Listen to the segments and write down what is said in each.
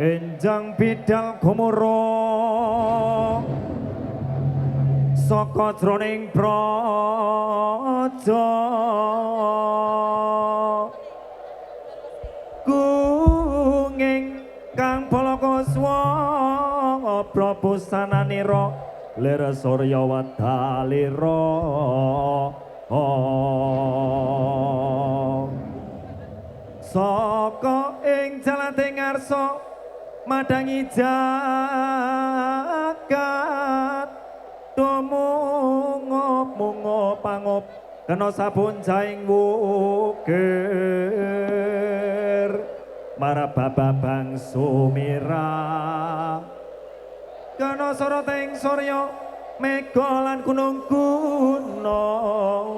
Enjang bidal gumuro saka jroning praja kunging kang balakuswa prabusananira lir surya wadalira saka ing jalaning ngarsa madangi jagat tumungop pangup kena sabun jaing wukir marabababang sumira kena soroting surya mega lan gunung gunung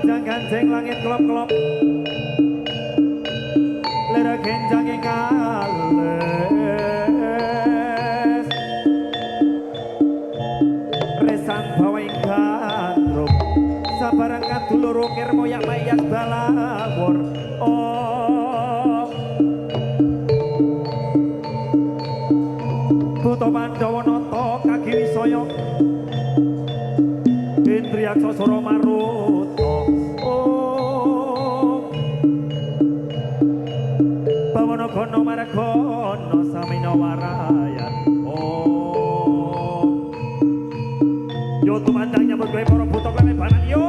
ganjeng langit kelop-kelop lera genjang ing ales resan bawa ing gandrum sabarang kadulur kirmo yak mayak balawur oh Buto Pandawa nata kagi wisaya Indriyaksa Sura Maruta oh Bawana Gana Margana Samina Warayan oh yo tumandang nyambut gawe para buta klemebanan yo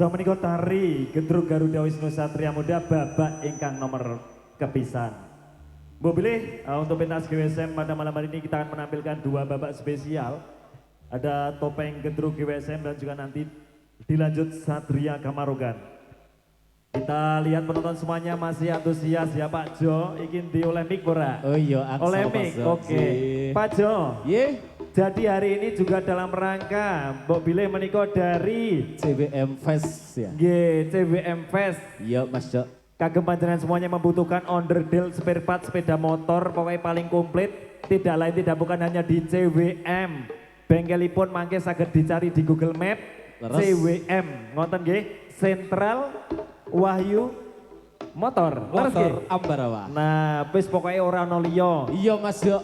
Samenika tari Gendrung Garuda Wisnu Satria Muda babak ingkang nomor kepisan. Mbok bilih untuk pentas GWSM pada malam hari ini kita akan menampilkan dua babak spesial. Ada topeng Gendrung GWSM dan juga nanti dilanjut Satria Kamarogan. Kita lihat penonton semuanya masih antusias ya Pak Jo. Ingin dioleh mic ora? Oh iya, oleh mic. Oke. Pak Jo. Jadi hari ini juga dalam rangka Mbok Bilih menika dari CWM Fest ya. CWM Fest. Iya Mas Jo. Kagem panjenengan semuanya membutuhkan onderdil spare part sepeda motor pokoknya paling komplit. Tidak lain tidak bukan hanya di CWM. Bengkelipun mangke saged dicari di Google Map. Leres. CWM ngoten nggih. Sentral Wahyu Motor Ambarawa. Nah, wis pokoknya ora ono liya. Iya Mas Jo.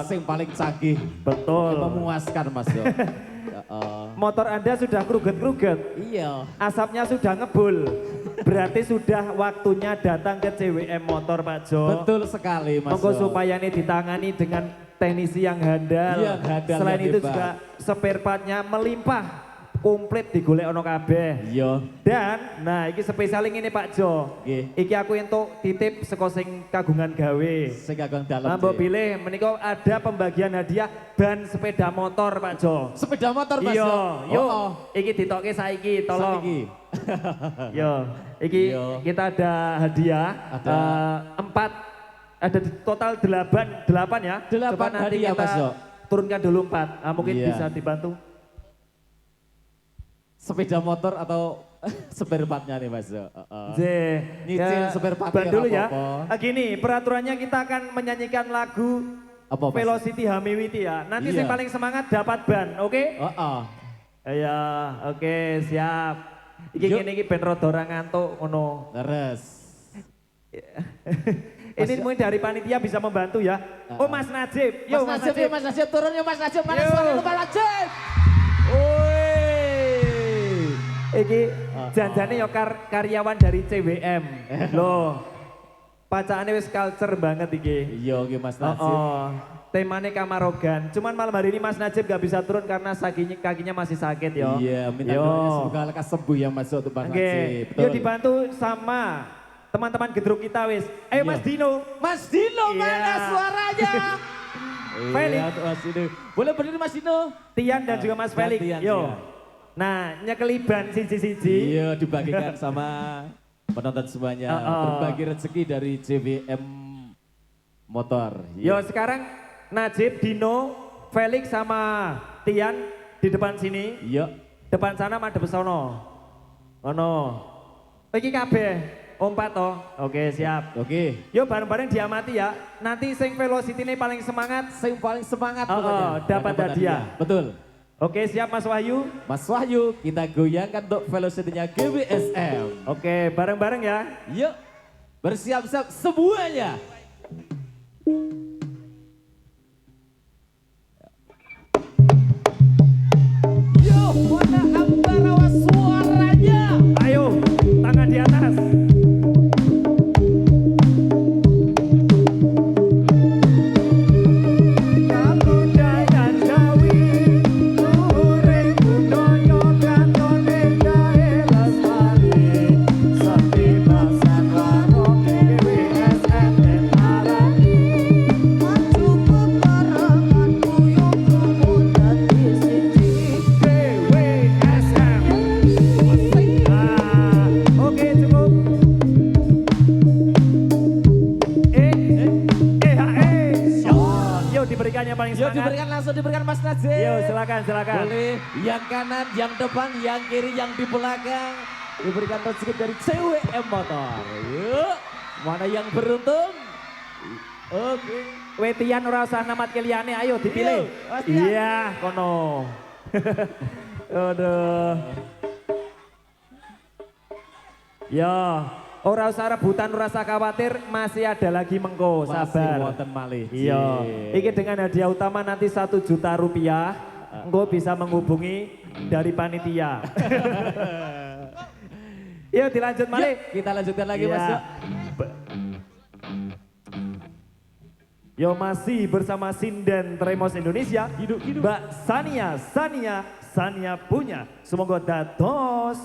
Sing paling canggih. Betul. Memuaskan Mas Jo. Motor Anda sudah kruget-kruget. Iya. Asapnya sudah ngebul. Berarti sudah waktunya datang ke CWM Motor Pak Jo. Betul sekali Mas Jo. Supaya ini ditangani dengan teknisi yang handal. Iya, handal. Selain itu juga spare partnya melimpah. Komplit digolek ono kabeh. Iya. Dan nah iki spesial ini Pak Jo. Nggih. Iki aku entuk titip saka sing kagungan gawe. Sing kagungan dalem. Mbok pilih menika ada pembagian hadiah ban sepeda motor Pak Jo. Sepeda motor Mas Jo. Iya, yuk. Iki ditokke saiki tolong. Saiki. Yo, iki kita ada hadiah. Ada 4 ada total 8 ya. 8 hadiah Mas Jo. Turunkan dulu 4. Mungkin Iya. bisa dibantu. Sepeda motor atau spare partnya nih Mas Jo. Nyicil spare part ban dulu ya. Gini, peraturannya kita akan menyanyikan lagu apa, Velocity Hamiwiti ya. Nanti Iya. yang paling semangat dapat ban, oke? Iya, oke, siap. Iki ngene iki ben rada ora ngantuk ngono. Leres. Ini mungkin dari panitia bisa membantu ya. Oh Mas Najib, yo Mas Najib turun yuk Mas Najib. Mana suara lu Mas Najib? Iki janjane ya karyawan dari CWM. Loh. Pacaane wis culture banget iki. Iya iki Mas Najib. Temane Kamarogan. Cuman malam hari ini Mas Najib gak bisa turun karena kakinya masih sakit ya. Iya, minta doanya semoga lekas sembuh ya Mas untuk Bang Najib. Yuk dibantu sama teman-teman gedruk kita wis. Ayo Mas Dino. Mas Dino mana suaranya? Felix. Mas Dino. Boleh berdiri Mas Dino? Tian dan juga Mas Felix. Yo. Nah, nyekeliban siji-siji. Iya, dibagikan sama penonton semuanya. Berbagi rezeki dari CWM Motor. Yo, sekarang Najib, Dino, Felix sama Tian di depan sini. Iya. Depan sana madhep sono. Ono. Iki kabeh ompat toh. Oke, siap. Oke. Yo bareng-bareng diamati ya. Nanti sing velocity ini paling semangat. Sing paling semangat dapat hadiah. Betul. Oke, siap Mas Wahyu. Mas Wahyu, kita goyangkan untuk velocity-nya GWSM. Oke, bareng-bareng ya. Yuk, bersiap-siap semuanya. Yo, mana Ambarawa suaranya? Ayo, tangan di atas. Diberikan Mas Najib. Yo, silakan. Boleh yang kanan, yang depan, yang kiri, yang di belakang. Diberikan rezeki dari CWM Motor. Yuk, mana yang beruntung? Oke. Wetian ora usah namat keliyane, ayo dipilih. Iya, kono. Aduh. Ya, ora usah rebutan, ora usah khawatir, masih ada lagi mengko, sabar. Masih wonten malih. Iya. Iki dengan hadiah utama nanti 1 juta rupiah, engko bisa menghubungi dari panitia. Yuk dilanjut malih. Kita lanjutkan lagi Mas. Yo masih bersama Sinden Tremos Indonesia. Hidup. Mbak Sania punya. Semoga dados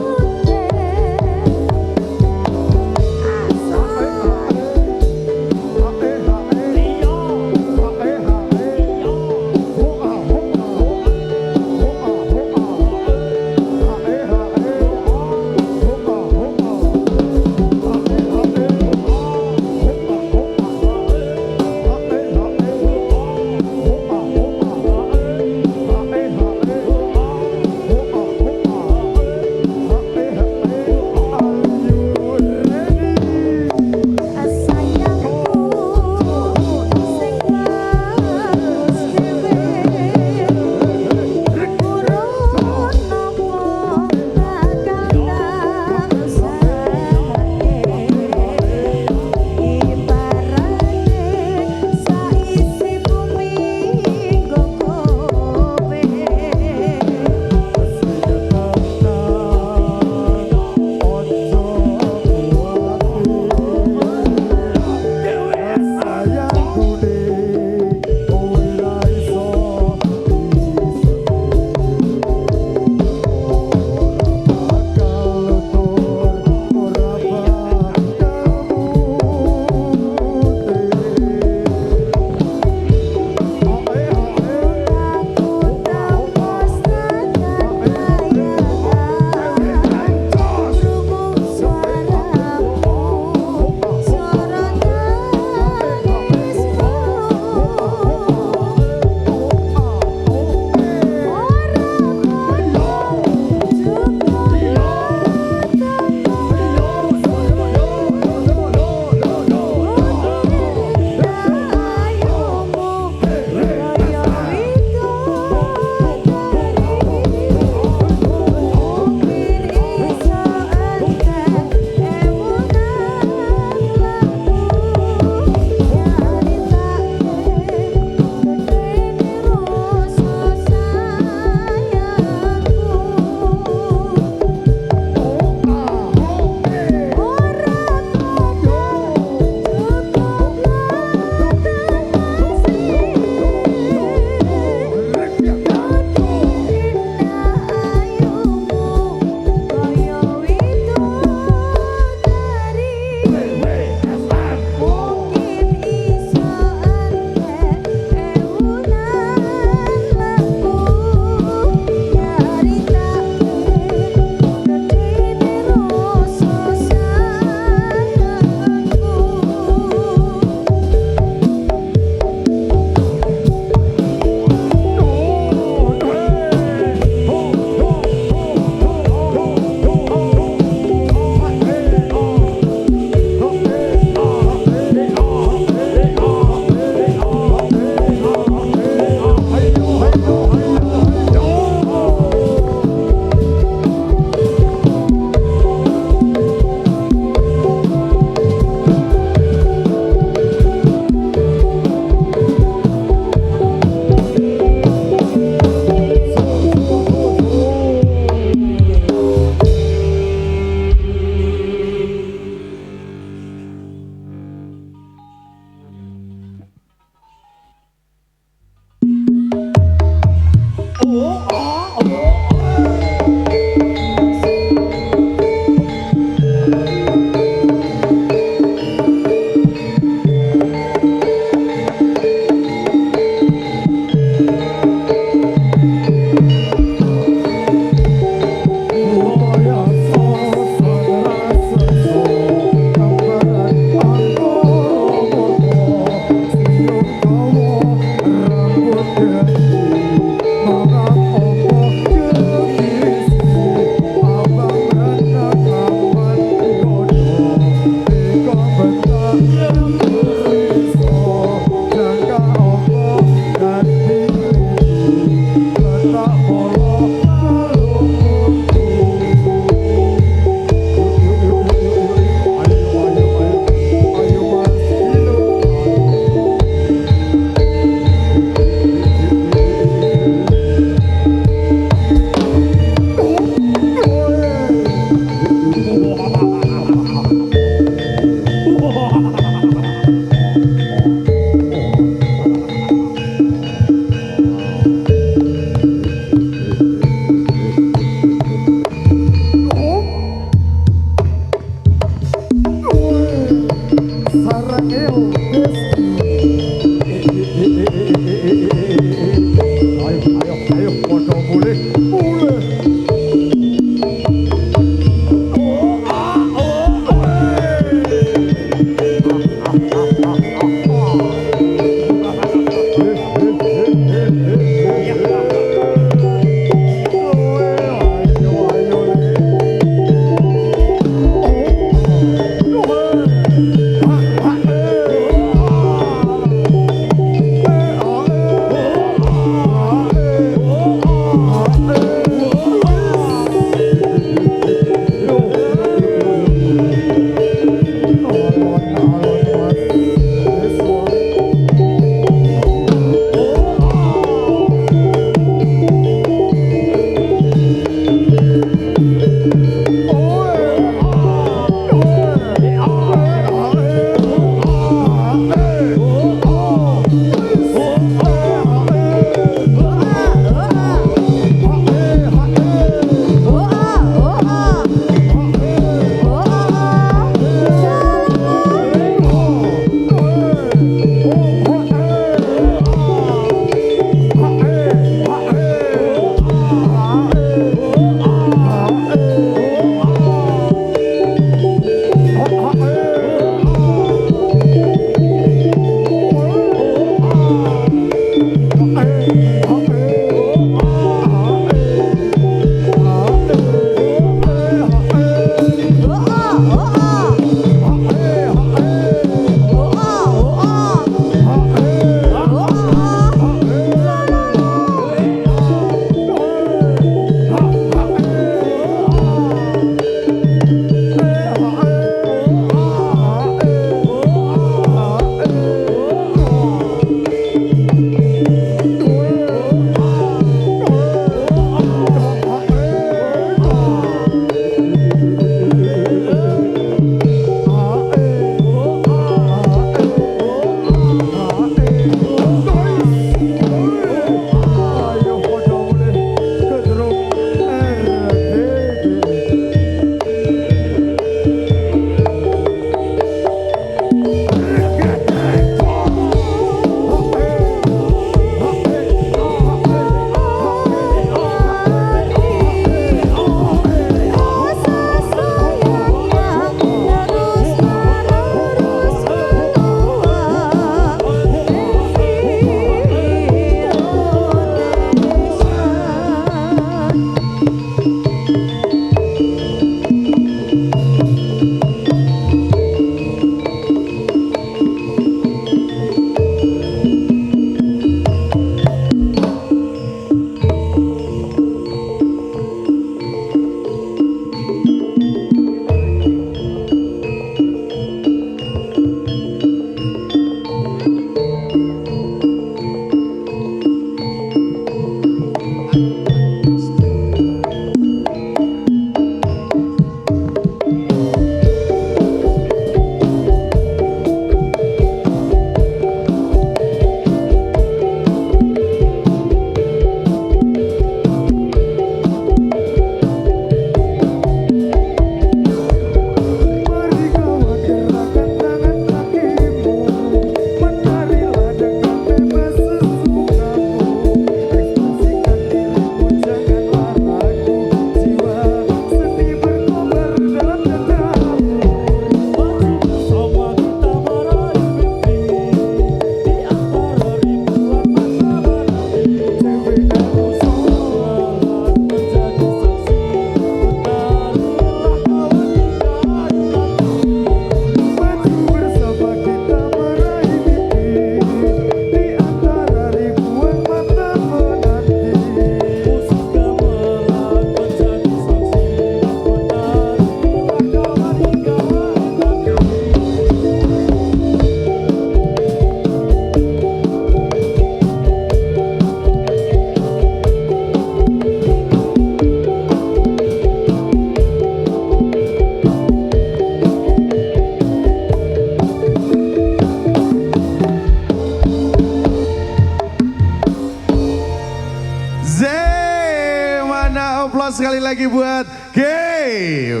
aplaus sekali lagi buat GWSR.